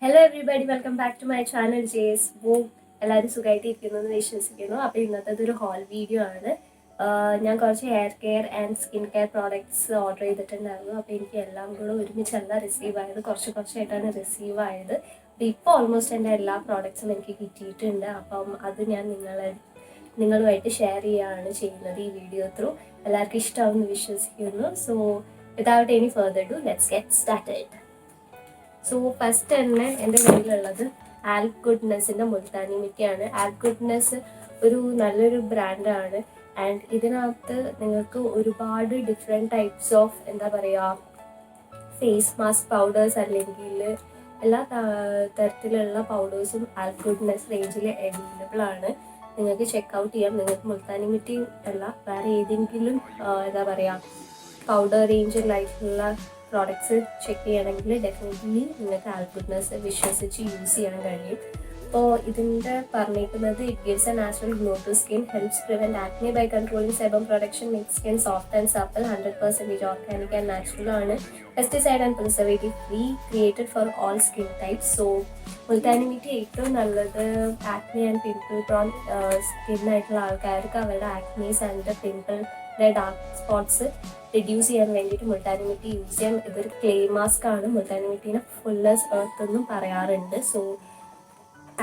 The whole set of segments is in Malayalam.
Hello everybody, welcome back to my channel ജേസ് വോ. എല്ലാവരും സുഖമായിട്ടിരിക്കുന്നു എന്ന് വിശ്വസിക്കുന്നു. അപ്പോൾ ഇന്നത്തെ ഒരു ഹോൾ വീഡിയോ ആണ്. ഞാൻ കുറച്ച് hair care and skin care products order ചെയ്തിട്ടുണ്ടായിരുന്നു. അപ്പോൾ എനിക്ക് എല്ലാം കൂടെ ഒരുമിച്ചല്ല റിസീവ് ആയത്, കുറച്ചായിട്ടാണ് റിസീവ് ആയത്. അപ്പോൾ ഇപ്പോൾ ഓൾമോസ്റ്റ് എൻ്റെ എല്ലാ പ്രോഡക്ട്സും എനിക്ക് കിട്ടിയിട്ടുണ്ട്. അപ്പം അത് ഞാൻ നിങ്ങളുമായിട്ട് ഷെയർ ചെയ്യുകയാണ് ചെയ്യുന്നത് ഈ വീഡിയോ ത്രൂ. എല്ലാവർക്കും ഇഷ്ടമാവുമെന്ന് വിശ്വസിക്കുന്നു. So without any further do, let's get started. So first തന്നെ എൻ്റെ കയ്യിലുള്ളത് ആൽപ്പ് ഗുഡ്നെസ്സിൻ്റെ മുൾത്താനി മിറ്റിയാണ്. ആൽപ്പ് ഗുഡ്നെസ് ഒരു നല്ലൊരു ബ്രാൻഡാണ്. ആൻഡ് ഇതിനകത്ത് നിങ്ങൾക്ക് ഒരുപാട് ഡിഫറെൻറ്റ് ടൈപ്സ് ഓഫ് എന്താ പറയുക ഫേസ് മാസ്ക് പൗഡേഴ്സ് അല്ലെങ്കിൽ എല്ലാ തരത്തിലുള്ള പൗഡേഴ്സും ആൽപ്പ് ഗുഡ്നെസ് റേഞ്ചിൽ അവൈലബിൾ ആണ്. നിങ്ങൾക്ക് ചെക്കൗട്ട് ചെയ്യാം. നിങ്ങൾക്ക് മുൾത്താനി മിറ്റി അല്ല വേറെ ഏതെങ്കിലും എന്താ പറയുക പൗഡർ റേഞ്ചിലായിട്ടുള്ള പ്രോഡക്ട്സ് ചെക്ക് ചെയ്യണമെങ്കിൽ ഡെഫിനറ്റ്ലി നിങ്ങൾക്ക് ആൽപ്പ് ഗുഡ്നെസ് വിശ്വസിച്ച് യൂസ് ചെയ്യാൻ കഴിയും. അപ്പോൾ ഇതിൻ്റെ പറഞ്ഞിരിക്കുന്നത് it gives a natural glow to skin, helps prevent acne by controlling sebum production, makes skin soft and supple, 100% organic and natural ആണ്, pesticide and preservative free, created for all skin types. So Multani mitti ഏറ്റവും നല്ലത് ആക്നെ ആൻഡ് പിമ്പിൾ പ്രോൺ സ്കിന്നായിട്ടുള്ള ആൾക്കാർക്ക് അവരുടെ ആക്നീസ് ആൻഡ് പിമ്പിളിൻ്റെ ഡാർക്ക് സ്പോട്ട്സ് റിഡ്യൂസ് ചെയ്യാൻ വേണ്ടിയിട്ട് മുൾത്താനി മിറ്റി യൂസ് ചെയ്യാം. ഇതൊരു ക്ലേ മാസ്ക് ആണ്. മുൾത്താനി മിറ്റീനെ ഫുള്ളേഴ്സ് എർത്ത് എന്നും പറയാറുണ്ട്. സോ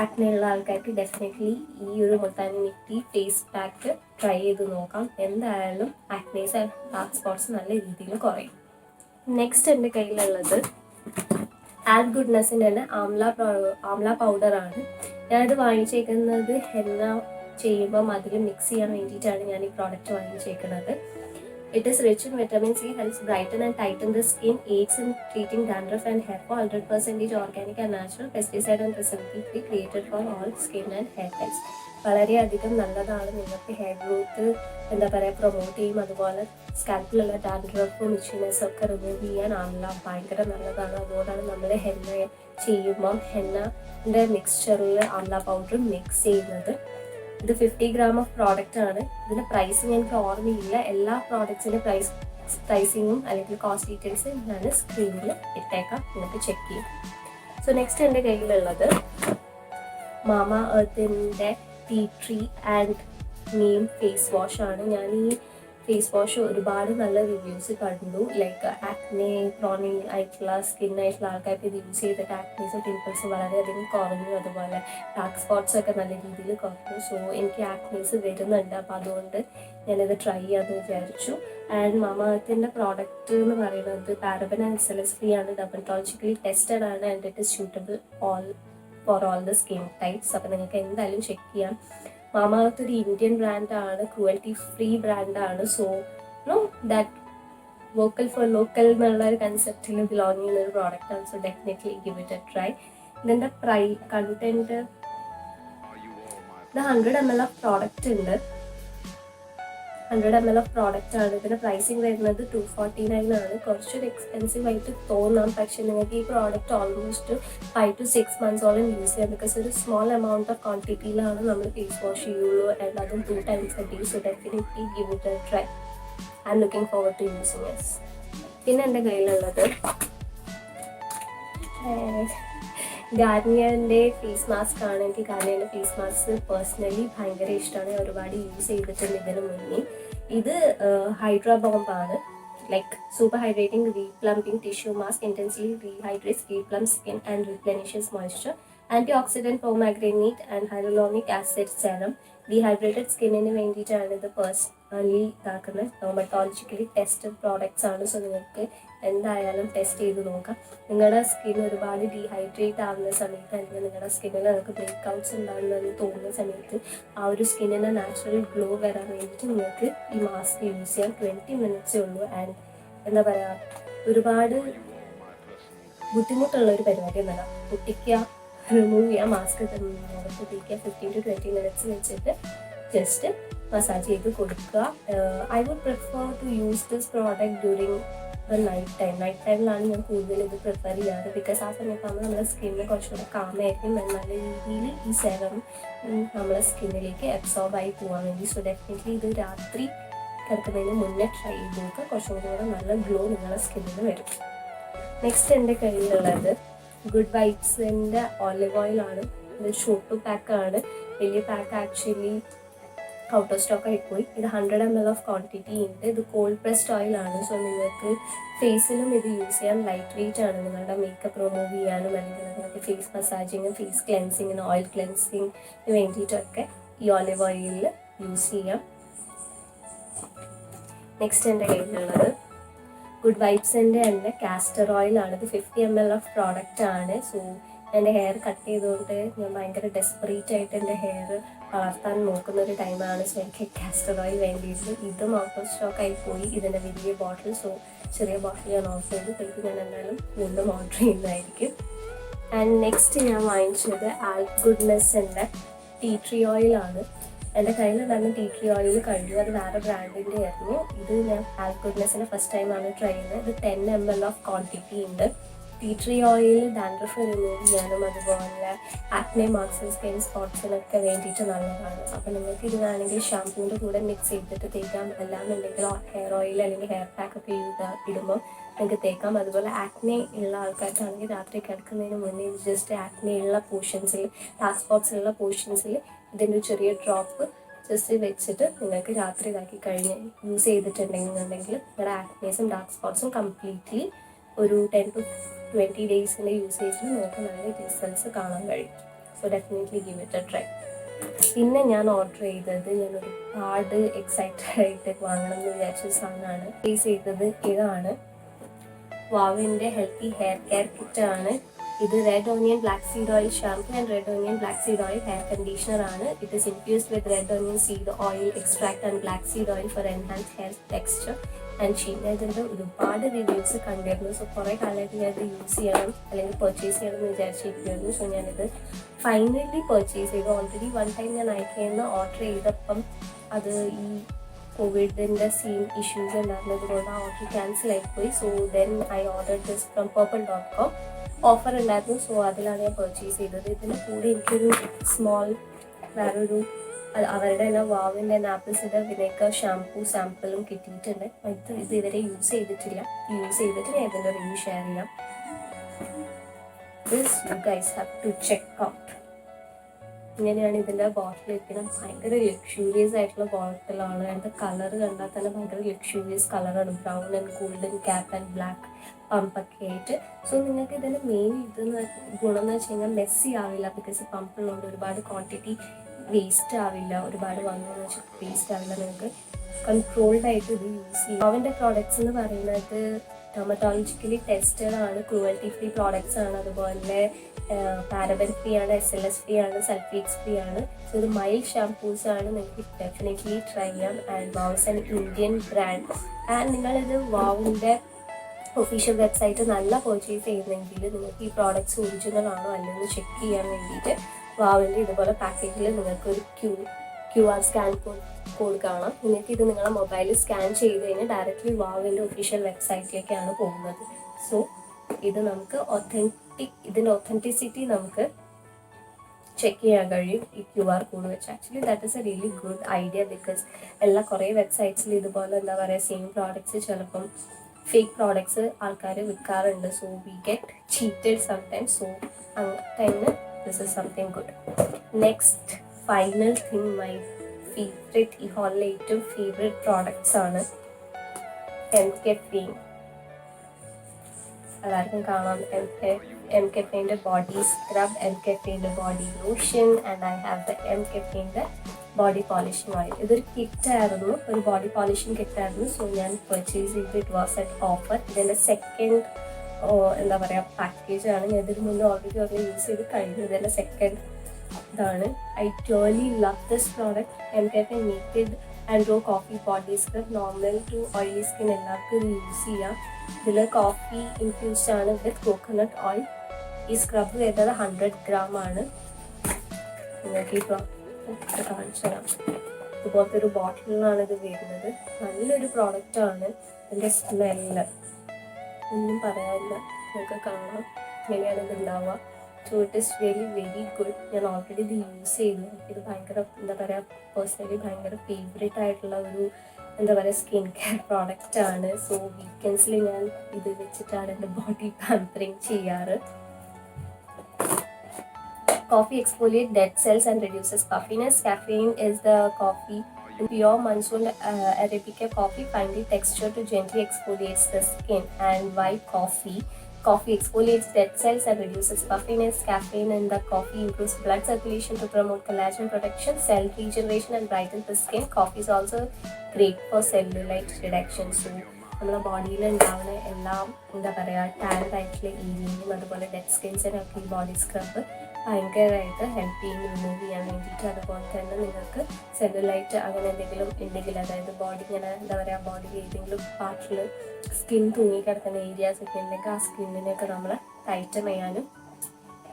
ആക്നെയുള്ള ആൾക്കാർക്ക് ഡെഫിനറ്റ്ലി ഈ ഒരു മുൾത്താനി മിറ്റി ഫേസ് പാക്ക് ട്രൈ ചെയ്ത് നോക്കാം. എന്തായാലും ആക്നീസ് ആൻഡ് ഡാർക്ക് സ്പോട്ട്സ് നല്ല രീതിയിൽ കുറയും. നെക്സ്റ്റ് എൻ്റെ കയ്യിലുള്ളത് ആൽപ്പ് ഗുഡ്നെസ്സിൻ്റെ തന്നെ ആംല പൗഡറാണ്. ഞാനിത് വാങ്ങിച്ചേക്കുന്നത് ഹെന്ന ചെയ്യുമ്പം അതിൽ മിക്സ് ചെയ്യാൻ വേണ്ടിയിട്ടാണ് ഞാൻ ഈ product വാങ്ങിച്ചേക്കുന്നത്. It is rich in vitamin C, helps brighten and tighten the skin, aids in treating dandruff and hair fall, 100% organic and natural, pesticide and preservative free, created for all skin and hair types. വളരെയധികം നല്ലതാണ്. നിങ്ങൾക്ക് ഹെയർ ഗ്രോത്ത് എന്താ പറയുക പ്രൊമോട്ട് ചെയ്യും. അതുപോലെ സ്കാൽപ്പിലുള്ള ഡാൻഡ്രഫും ഇച്ചിനെസ്സും ഒക്കെ റിമൂവ് ചെയ്യാൻ ആംല ഭയങ്കര നല്ലതാണ്. അതുകൊണ്ടാണ് നമ്മൾ ഹെന്ന ചെയ്യുമ്പം ഹെന്നൻ്റെ മിക്സ്ചറിൽ ആംല പൗഡർ മിക്സ് ചെയ്യുന്നത്. ഇത് 50 gram ഓഫ് പ്രോഡക്റ്റ് ആണ്. ഇതിൻ്റെ പ്രൈസിങ് എനിക്ക് ഓർമ്മയില്ല. എല്ലാ പ്രോഡക്ട്സിൻ്റെ പ്രൈസിങ്ങും അല്ലെങ്കിൽ കോസ്റ്റ് ഡീറ്റെയിൽസ് ഞാൻ സ്ക്രീനിൽ ഇട്ടേക്കാം, നിങ്ങൾക്ക് ചെക്ക് ചെയ്യാം. സോ നെക്സ്റ്റ് എൻ്റെ കയ്യിലുള്ളത് മാമ എർത്തിൻ്റെ tea tree and neem face wash ആണ്. ഞാൻ ഈ ഫേസ് വാഷ് ഒരുപാട് നല്ല റിവ്യൂസ് കണ്ടു. ലൈക്ക് ആക്നെ പ്രോണി ആയിട്ടുള്ള സ്കിന്നായിട്ടുള്ള ആൾക്കാർക്ക് ഇത് യൂസ് ചെയ്തിട്ട് ആക്നീസും പിമ്പിൾസും വളരെയധികം കുറഞ്ഞു. അതുപോലെ ഡാർക്ക് സ്പോട്ട്സ് ഒക്കെ നല്ല രീതിയിൽ കുറഞ്ഞു. സോ എനിക്ക് ആക്നീസ് വരുന്നുണ്ട്. അപ്പോൾ അതുകൊണ്ട് ഞാനിത് ട്രൈ ചെയ്യാമെന്ന് വിചാരിച്ചു. ആൻഡ് മാമ എർത്തിൻ്റെ പ്രോഡക്റ്റ് എന്ന് പറയുന്നത് പാരബൻ ആൻഡ് SLS ഫ്രീ ആണ്, ഡെർമറ്റോളജിക്കലി ടെസ്റ്റഡ് ആണ്, and it is suitable for all the skin types. അപ്പോൾ നിങ്ങൾക്ക് എന്തായാലും ചെക്ക് ചെയ്യാം. മാമ എർത്ത് ഒരു ഇന്ത്യൻ ബ്രാൻഡാണ്, ക്രൂവൽറ്റി ഫ്രീ ബ്രാൻഡാണ്. So know that vocal for local എന്നുള്ള ഒരു കൺസെപ്റ്റിൽ ബിലോങ് ചെയ്യുന്ന ഒരു പ്രോഡക്റ്റാണ്. So definitely give it a try. ഇതിൻ്റെ കണ്ടന്റ് ഇത് 100 ml ഓഫ് പ്രോഡക്റ്റ് ഉണ്ട്. 100 ml ഓഫ് പ്രോഡക്റ്റ് ആണ്. ഇതിൻ്റെ പ്രൈസിങ് വരുന്നത് 249 ആണ്. കുറച്ചൊരു എക്സ്പെൻസീവ് ആയിട്ട് തോന്നാം, പക്ഷെ നിങ്ങൾക്ക് ഈ product almost 5 to 6 months use ചെയ്യാം. ബിക്കോസ് ഒരു സ്മോൾ എമൗണ്ട് ഓഫ് ക്വാണ്ടിറ്റിയിലാണ് നമ്മൾ ഫേസ് വാഷ് ചെയ്യുള്ളൂ. ആൻഡ് അതും 2 times a day. So definitely give it a try. I am looking forward to using yes. പിന്നെ എൻ്റെ കയ്യിലുള്ളത് ഗാർണിയറിൻ്റെ ഫേസ് മാസ്ക് ആണ്. എനിക്ക് ഗാർണിയറിൻ്റെ ഫേസ് മാസ്ക് പേഴ്സണലി ഭയങ്കര ഇഷ്ടമാണ്. ഒരുപാട് യൂസ് ചെയ്തിട്ടുണ്ട് ഇതിന് മുന്നേ. ഇത് ഹൈഡ്രാ ബോംബാണ്. Like super hydrating replumping tissue mask, intensely rehydrates replump skin and replenishes moisture, antioxidant pomegranate and hyaluronic acid serum. Dehydrated സ്കിന്നിന് വേണ്ടിയിട്ടാണ് ഇത് പേഴ്സണലി ഇതാക്കുന്നത്. ഡെർമറ്റോളജിക്കലി ടെസ്റ്റഡ് പ്രോഡക്ട്സ് ആണ്. സോ നിങ്ങൾക്ക് എന്തായാലും ടെസ്റ്റ് ചെയ്ത് നോക്കാം. നിങ്ങളുടെ സ്കിൻ ഒരുപാട് ഡീഹൈഡ്രേറ്റ് ആവുന്ന സമയത്ത് അല്ലെങ്കിൽ നിങ്ങളുടെ സ്കിന്നിൽ നിങ്ങൾക്ക് ബ്രേക്ക്ഔട്ട്സ് ഉണ്ടാകുന്നതെന്ന് തോന്നുന്ന സമയത്ത് ആ ഒരു സ്കിന്നിന് നാച്ചുറൽ ഗ്ലോ വരാൻ വേണ്ടിയിട്ട് നിങ്ങൾക്ക് ഈ മാസ്ക് യൂസ് ചെയ്യാം. 20 minutes ഉള്ളൂ. ആൻഡ് എന്താ പറയുക ഒരുപാട് ബുദ്ധിമുട്ടുള്ള ഒരു പരിപാടി എന്നല്ല. പൊട്ടിക്കുക, റിമൂവ് ചെയ്യുക, മാസ്ക് പൊട്ടിക്കുക, 15 to 20 minutes വെച്ചിട്ട് ജസ്റ്റ് മസാജ് ചെയ്ത് കൊടുക്കുക. I would prefer to use this product during the night ടൈമിലാണ് ഞാൻ കൂടുതൽ ഇത് പ്രിഫർ ചെയ്യാറ്. ബിക്കോസ് ആ സമയത്താകുമ്പോൾ നമ്മുടെ സ്കിന്നിന് കുറച്ചുകൂടെ കാമായിരിക്കും. നല്ല രീതിയിൽ ഈ സെറം നമ്മളെ സ്കിന്നിലേക്ക് അബ്സോർബ് ആയി പോകാൻ വേണ്ടി. സോ ഡെഫിനറ്റ്ലി ഇത് രാത്രി കിടക്കുന്നതിന് മുന്നേ ട്രൈ ചെയ്ത് നോക്കുക. കുറച്ചും കൂടെ നല്ല ഗ്ലോ നിങ്ങളുടെ സ്കിന്നിന് വരും. നെക്സ്റ്റ് എൻ്റെ കയ്യിലുള്ളത് ഗുഡ് വൈബ്സിൻ്റെ ഓലിവ് ഓയിലാണ്. ഇത് ഷോർട്ട് പാക്കാണ്. വലിയ pack actually out of stock ആയിപ്പോയി. ഇത് 100 ml ഓഫ് ക്വാണ്ടിറ്റി ഉണ്ട്. ഇത് കോൾഡ് പ്രസ്ഡ് ഓയിലാണ്. സോ നിങ്ങൾക്ക് ഫേസിലും ഇത് യൂസ് ചെയ്യാം. ലൈറ്റ് വെയിറ്റ് ആണ്. നിങ്ങളുടെ മേക്കപ്പ് റിമൂവ് ചെയ്യാനും അല്ലെങ്കിൽ നിങ്ങൾക്ക് ഫേസ് മസാജിങ്ങും ഫേസ് ക്ലെൻസിങ്ങിന് ഓയിൽ ക്ലെൻസിങ്ങിന് വേണ്ടിയിട്ടൊക്കെ ഈ ഓലിവ് ഓയിൽ യൂസ് ചെയ്യാം. നെക്സ്റ്റ് എൻ്റെ കയ്യിലുള്ളത് ഗുഡ് വൈബ്സിൻ്റെ തന്നെ കാസ്റ്റർ ഓയിലാണ്. ഇത് 50 ml ഓഫ് പ്രോഡക്റ്റ് ആണ്. സോ എൻ്റെ ഹെയർ കട്ട് ചെയ്തുകൊണ്ട് ഞാൻ ഭയങ്കര ഡെസ്പറേറ്റ് ആയിട്ട് എൻ്റെ ഹെയർ വളർത്താൻ നോക്കുന്ന ഒരു ടൈമാണ്. സോ എനിക്ക് കാസ്റ്റർ ഓയിൽ വേണ്ടിയിരുന്നു. ഇതും ഔട്ട് ഓഫ് സ്റ്റോക്ക് ആയിപ്പോയി. ഇതിൻ്റെ വലിയ ബോട്ടിൽ. സോ ചെറിയ ബോട്ടിൽ ഞാൻ ഓർഡർ ചെയ്തു. എനിക്ക് ഞാൻ എന്തായാലും വീണ്ടും ഓർഡർ ചെയ്യുന്നതായിരിക്കും. ആൻഡ് നെക്സ്റ്റ് ഞാൻ വാങ്ങിച്ചത് ഗുഡ്നെസ്സിൻ്റെ ടീ ട്രീ ഓയിലാണ്. എൻ്റെ കയ്യിലുണ്ടായിരുന്ന ടീ ട്രീ ഓയിൽ കഴിഞ്ഞു. അത് വേറെ ബ്രാൻഡിൻ്റെ ആയിരുന്നു. ഇത് ഞാൻ ഗുഡ്നെസ്സിൻ്റെ ഫസ്റ്റ് ടൈമാണ് ട്രൈ ചെയ്യുന്നത്. ഇത് 10 ml ഓഫ് ക്വാണ്ടിറ്റി ഉണ്ട്. Tea tree oil dandruff remove ചെയ്യാനും അതുപോലെ ആക്നെ മാർക്സ് സ്കിൻ സ്പോട്ട്സിനൊക്കെ വേണ്ടിയിട്ട് നല്ലതാണ്. അപ്പോൾ നിങ്ങൾക്ക് ഇത് വേണമെങ്കിൽ ഷാമ്പൂവിൻ്റെ കൂടെ മിക്സ് ചെയ്തിട്ട് തേക്കാം. അല്ലാന്നുണ്ടെങ്കിൽ ഹെയർ ഓയിൽ അല്ലെങ്കിൽ ഹെയർ പാക്ക് ഒക്കെ ഇടുമ്പോൾ നിങ്ങൾക്ക് തേക്കാം. അതുപോലെ ആക്നെ ഉള്ള ആൾക്കാർക്കാണെങ്കിൽ രാത്രി കിടക്കുന്നതിന് മുന്നേ ജസ്റ്റ് ആക്നെ ഉള്ള പോർഷൻസിൽ ഡാർക്ക് സ്പോട്ട്സിലുള്ള പോർഷൻസിൽ ഇതിൻ്റെ ചെറിയ ഡ്രോപ്പ് ജസ്റ്റ് വെച്ചിട്ട് നിങ്ങൾക്ക് രാത്രി ഇതാക്കി കഴിഞ്ഞ് യൂസ് ചെയ്തിട്ടുണ്ടെന്നുണ്ടെങ്കിൽ നിങ്ങളുടെ ആക്നേസും ഡാർക്ക് സ്പോട്ട്സും കംപ്ലീറ്റ്ലി ഒരു 10 to 20 ഡേയ്സിൻ്റെ യൂസേജിൽ നിങ്ങൾക്ക് നല്ല റിസൾട്ട്സ് കാണാൻ കഴിയും. So definitely give it a try. പിന്നെ ഞാൻ ഓർഡർ ചെയ്തത് ഞാൻ ഒരുപാട് എക്സൈറ്റഡ് ആയിട്ട് വാങ്ങണം എന്ന് വിചാരിച്ച സാധനമാണ്. പ്ലേസ് ചെയ്തത് ഇതാണ് വാവിൻ്റെ ഹെൽത്തി ഹെയർ കെയർ കിറ്റാണ്. ഇത് red onion black seed oil shampoo and red onion black seed oil hair conditioner ആണ്. It is infused with red onion seed oil extract and black seed oil for enhance hair texture and sheen. ഞാൻ ഇതിൻ്റെ ഒരുപാട് റിവ്യൂസ് കണ്ടിരുന്നു. സോ കുറേ കാലമായിട്ട് ഞാനിത് യൂസ് ചെയ്യണം അല്ലെങ്കിൽ പർച്ചേസ് ചെയ്യണം എന്ന് വിചാരിച്ചിരിക്കുമായിരുന്നു. സോ ഞാനിത് ഫൈനലി പർച്ചേസ് ചെയ്തു. ഓൾറെഡി വൺ ടൈം ഞാൻ അയക്കുന്ന ഓർഡർ ചെയ്തപ്പം അത് ഈ കോവിഡിൻ്റെ ഇഷ്യൂസ് ഉണ്ടായിരുന്നത് കൊണ്ട് ആ ഓർഡർ ക്യാൻസൽ ആയിപ്പോയി. So then I order this from purple.com. Offer ഉണ്ടായിരുന്നു. സോ അതിലാണ് ഞാൻ പർച്ചേസ് ചെയ്തത്. ഇതിന് കൂടി എനിക്കൊരു സ്മോൾ വേറൊരു അവരുടെ തന്നെ വാവിൻ്റെ തന്നെ ആപ്പിൾ സിഡർ വിനേഗർ ഷാംപൂ സാമ്പിളും കിട്ടിയിട്ടുണ്ട്. ഇത് ഇതുവരെ യൂസ് ചെയ്തിട്ടില്ല. യൂസ് ചെയ്തിട്ട് ഞാൻ ഇതിൻ്റെ റിവ്യൂ ഷെയർ ചെയ്യാം. This you guys have to check out. ഇങ്ങനെയാണ് ഇതിൻ്റെ ബോട്ടിൽ ഇരിക്കുന്നത്. ഭയങ്കര ലക്ഷൂറിയസ് ആയിട്ടുള്ള ബോട്ടിലാണ്. അതിൻ്റെ കളർ കണ്ടാൽ തന്നെ ഭയങ്കര ലക്ഷൂറിയസ് കളറാണ്. Brown and golden cap and black പമ്പൊക്കെ ആയിട്ട്. സോ നിങ്ങൾക്ക് ഇതിൻ്റെ മെയിൻ ഗുണം എന്ന് വെച്ച് കഴിഞ്ഞാൽ മെസ്സി ആവില്ല. ബിക്കോസ് പമ്പുള്ളതുകൊണ്ട് ഒരുപാട് ക്വാണ്ടിറ്റി വേസ്റ്റ് ആവില്ല. ഒരുപാട് വന്നതെന്ന് വെച്ചാൽ വേസ്റ്റ് ആവില്ല. നിങ്ങൾക്ക് കൺട്രോൾഡ് ആയിട്ട് ഇത് യൂസ് ചെയ്യും. അവൻ്റെ പ്രോഡക്ട്സ് എന്ന് പറയുന്നത് ഡെർമറ്റോളജിക്കലി ടെസ്റ്റഡ് ആണ്. ക്രൂവൽറ്റി ഫ്രീ പ്രോഡക്ട്സ് ആണ്. അതുപോലെ പാരബൻ ഫ്രീ ആണ്, SLS ഫ്രീ ആണ്, സൾഫേറ്റ്സ് ഫ്രീ ആണ്. സോ ഇത് മൈൽഡ് ഷാംപൂസ് ആണ്. നിങ്ങൾക്ക് ഡെഫിനറ്റ്ലി ട്രൈ ചെയ്യാം. And Wow's an Indian brand. And നിങ്ങളിത് വാവിൻ്റെ ഒഫീഷ്യൽ വെബ്സൈറ്റ് നല്ല പർച്ചേസ് ചെയ്യുന്നെങ്കിൽ നിങ്ങൾക്ക് ഈ പ്രോഡക്ട്സ് ഒറിജിനൽ ആണോ അല്ലെന്ന് ചെക്ക് ചെയ്യാൻ വേണ്ടിയിട്ട് വാവിൻ്റെ ഇതുപോലെ പാക്കേജിൽ നിങ്ങൾക്കൊരു QR സ്കാൻ കോഡ് കാണാം. നിങ്ങൾക്ക് ഇത് നിങ്ങളുടെ മൊബൈലിൽ സ്കാൻ ചെയ്ത് കഴിഞ്ഞാൽ ഡയറക്റ്റ്ലി വാവിൻ്റെ ഒഫീഷ്യൽ വെബ്സൈറ്റിലേക്കാണ് പോകുന്നത്. സോ ഇത് നമുക്ക് ഇതിൻ്റെ ഒത്തൻറ്റിസിറ്റി നമുക്ക് ചെക്ക് ചെയ്യാൻ കഴിയും ഈ QR കോഡ് വെച്ച്. Actually that is a really good idea. Because കുറേ വെബ്സൈറ്റ്സിൽ ഇതുപോലെ എന്താ പറയുക സെയിം പ്രോഡക്ട്സ് ചിലപ്പം ഫേക്ക് പ്രോഡക്ട്സ് ആൾക്കാർ വിൽക്കാറുണ്ട്. So we get cheated sometimes. So ടൈമിന് this is something good. Next final thing my favourite ഈ ഹോളിലെ ഏറ്റവും ഫേവറേറ്റ് പ്രോഡക്ട്സ് ആണ് MK-Faint. എല്ലാവർക്കും കാണാം MK-Faint body scrub, MK-Faint body lotion and I have the MK-Faint body polishing oil. ഇതൊരു കിറ്റായിരുന്നു, ഒരു ബോഡി പോളിഷിംഗ് കിറ്റായിരുന്നു. സോ ഞാൻ പർച്ചേസ് ചെയ്ത് ഇറ്റ് വാസ് അറ്റ് ഓഫർ. ഇതിൻ്റെ സെക്കൻഡ് എന്താ പറയുക പാക്കേജാണ്. ഞാൻ ഇതിന് മുന്നേ ഓൾറെഡി യൂസ് ചെയ്ത് കഴിഞ്ഞു. ഇതിൻ്റെ സെക്കൻഡ് ഇതാണ്. I really love this product. MK-Faint naked and raw coffee body scrub. Normal to oily skin എല്ലാവർക്കും ഇത് യൂസ് ചെയ്യാം. ഇതിൽ കോഫി ഇൻഫ്യൂസ്ഡ് ആണ് വിത്ത് കോക്കനട്ട് ഓയിൽ. ഈ സ്ക്രബ് വരുന്നത് 100 gram ആണ്. നിങ്ങൾക്ക് ഈ കാണിച്ചു തരാം. ഇതുപോലത്തെ ഒരു ബോട്ടിലാണ് ഇത് വരുന്നത്. നല്ലൊരു പ്രോഡക്റ്റാണ്. ഇതിൻ്റെ സ്മെല്ല് ഒന്നും പറയാനില്ല. നിങ്ങൾക്ക് കാണാം ഇങ്ങനെയാണ് ഇത് ഉണ്ടാവുക. So it is very good. ഞാൻ ഓൾറെഡി ഇത് യൂസ് ചെയ്തു. ഇത് ഭയങ്കര എന്താ പറയുക പേഴ്സണലി ഭയങ്കര ഫേവറേറ്റ് ആയിട്ടുള്ള ഒരു എന്താ പറയുക സ്കിൻ കെയർ പ്രോഡക്റ്റാണ്. സോ വീക്കെൻഡ്സിൽ ഞാൻ ഇത് വെച്ചിട്ടാണ് എൻ്റെ ബോഡി പാമ്പറിങ് ചെയ്യാറ്. Coffee exfoliates dead cells and reduces puffiness. Caffeine is the coffee. In pure monsoon Arabica coffee, finely textured to gently exfoliates the skin. And white coffee. Coffee exfoliates dead cells and reduces puffiness. Caffeine in the coffee improves blood circulation to promote collagen protection, cell regeneration, and brightens the skin. Coffee is also great for cellulite reduction. So, നമ്മുടെ ബോഡിയിൽ ഉണ്ടാവുന്ന എല്ലാം എന്താ പറയുക ടാൻഡ് ആയിട്ടുള്ള ഏരിയയും അതുപോലെ ഡെഡ് സ്കിൻസിനൊക്കെ ഈ ബോഡി സ്ക്രബ് ഭയങ്കരമായിട്ട് ഹെൽപ്പ് ചെയ്യും റിമൂവ് ചെയ്യാൻ വേണ്ടിയിട്ട്. അതുപോലെ തന്നെ നിങ്ങൾക്ക് സെല്ലുലൈറ്റ് അങ്ങനെ എന്തെങ്കിലും ഉണ്ടെങ്കിൽ, അതായത് ബോഡി ഇങ്ങനെ എന്താ പറയുക ബോഡിയിൽ ഏതെങ്കിലും പാർട്ടിൽ സ്കിൻ തൂങ്ങിക്കിടക്കുന്ന ഏരിയാസ് ഒക്കെ ഉണ്ടെങ്കിൽ ആ സ്കിന്നിനെയൊക്കെ നമ്മൾ ടൈറ്റൻ ചെയ്യാനും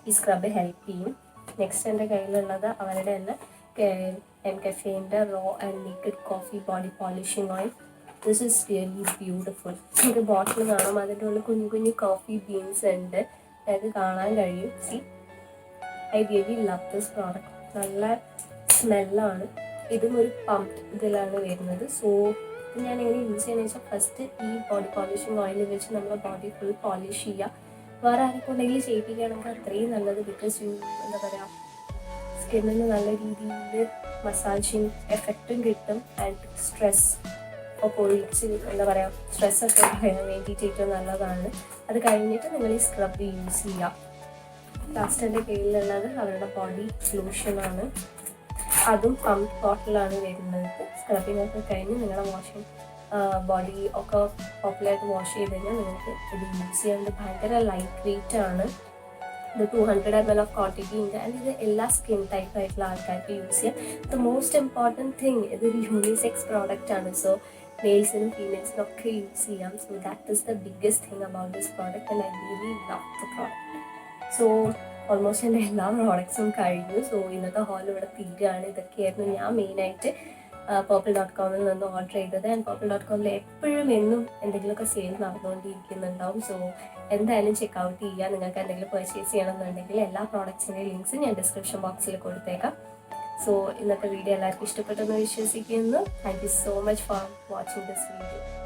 ഈ സ്ക്രബ് ഹെൽപ്പ് ചെയ്യും. നെക്സ്റ്റ് എൻ്റെ കയ്യിലുള്ളത് അവരുടെ തന്നെ എൻകഫേൻ്റെ raw and naked coffee body polishing oil. This is really beautiful. ഒരു ബോട്ടിൽ കാണാം, അതിൻ്റെ ഉള്ളിൽ കുഞ്ഞു കുഞ്ഞു കോഫി ബീൻസ് ഉണ്ട്, അതായത് കാണാൻ കഴിയും. C, I really love this product. നല്ല സ്മെല്ലാണ്. ഇതും ഒരു പമ്പ് ഇതിലാണ് വരുന്നത്. സോ ഞാൻ എങ്ങനെ യൂസ് ചെയ്യുന്നത് വെച്ചാൽ ഫസ്റ്റ് ഈ ബോഡി പോളിഷിംഗ് ഓയിൽ വെച്ച് നമ്മുടെ ബോഡി ഫുൾ പോളിഷ് ചെയ്യുക. വേറെ ആരൊക്കെ ഉണ്ടെങ്കിൽ ചെയ്യിപ്പിക്കുകയാണെങ്കിൽ അത്രയും നല്ലത്. ബിക്കോസ് എന്താ പറയുക സ്കിന്നിന് നല്ല രീതിയിൽ മസാജിങ് എഫക്റ്റും കിട്ടും. ആൻഡ് സ്ട്രെസ് ഒഴിച്ച് എന്താ പറയുക സ്ട്രെസ്സൊക്കെ പറയാൻ വേണ്ടിയിട്ട് ഏറ്റവും നല്ലതാണ്. അത് കഴിഞ്ഞിട്ട് നിങ്ങൾ ഈ സ്ക്രബ് യൂസ് ചെയ്യുക. ലാസ്റ്റ് എൻ്റെ കയ്യിലുള്ളത് അവരുടെ ബോഡി ലോഷനാണ്. അതും പമ്പ് ബോട്ടിലാണ് വരുന്നത്. സ്ക്രബിങ് ഒക്കെ കഴിഞ്ഞ് നിങ്ങളുടെ വാഷിങ് ബോഡി ഒക്കെ പോപ്പുലറായിട്ട് വാഷ് ചെയ്ത് കഴിഞ്ഞാൽ നിങ്ങൾക്ക് ഇത് യൂസ് ചെയ്യാൻ ഭയങ്കര ലൈറ്റ് വെയിറ്റ് ആണ്. ഇത് 200 ml ഓഫ് ക്വാണ്ടിറ്റി ഉണ്ട്. ആൻഡ് ഇത് എല്ലാ സ്കിൻ ടൈപ്പ് ആയിട്ടുള്ള ആൾക്കാർക്ക് യൂസ് ചെയ്യാം. ദ മോസ്റ്റ് ഇമ്പോർട്ടൻറ്റ് തിങ് ഇതൊരു യൂണിസെക്സ് പ്രോഡക്റ്റ് ആണ്. സോ മെയിൽസിനും ഫീമെയിൽസിനും ഒക്കെ യൂസ് ചെയ്യാം. So that is the biggest thing about this product and I really love the product. So almost എൻ്റെ എല്ലാ പ്രോഡക്ട്സും കഴിഞ്ഞു. സോ ഇന്നത്തെ ഹോൾ ഇവിടെ തീരുകയാണ്. ഇതൊക്കെയായിരുന്നു ഞാൻ മെയിനായിട്ട് purple.com നിന്ന് ഓർഡർ ചെയ്തത്. ആൻഡ് purple.com എപ്പോഴും എന്നും എന്തെങ്കിലുമൊക്കെ സെയിൽ നടന്നുകൊണ്ടിരിക്കുന്നുണ്ടാവും. സോ എന്തായാലും ചെക്കൗട്ട് ചെയ്യുക. നിങ്ങൾക്ക് എന്തെങ്കിലും പർച്ചേസ് ചെയ്യണമെന്നുണ്ടെങ്കിൽ എല്ലാ പ്രോഡക്ട്സിൻ്റെ ലിങ്ക്സും ഞാൻ ഡിസ്ക്രിപ്ഷൻ ബോക്സിൽ കൊടുത്തേക്കാം. സോ ഇന്നത്തെ വീഡിയോ എല്ലാവർക്കും ഇഷ്ടപ്പെട്ടെന്ന് വിശ്വസിക്കുന്നു. Thank you so much for watching this video.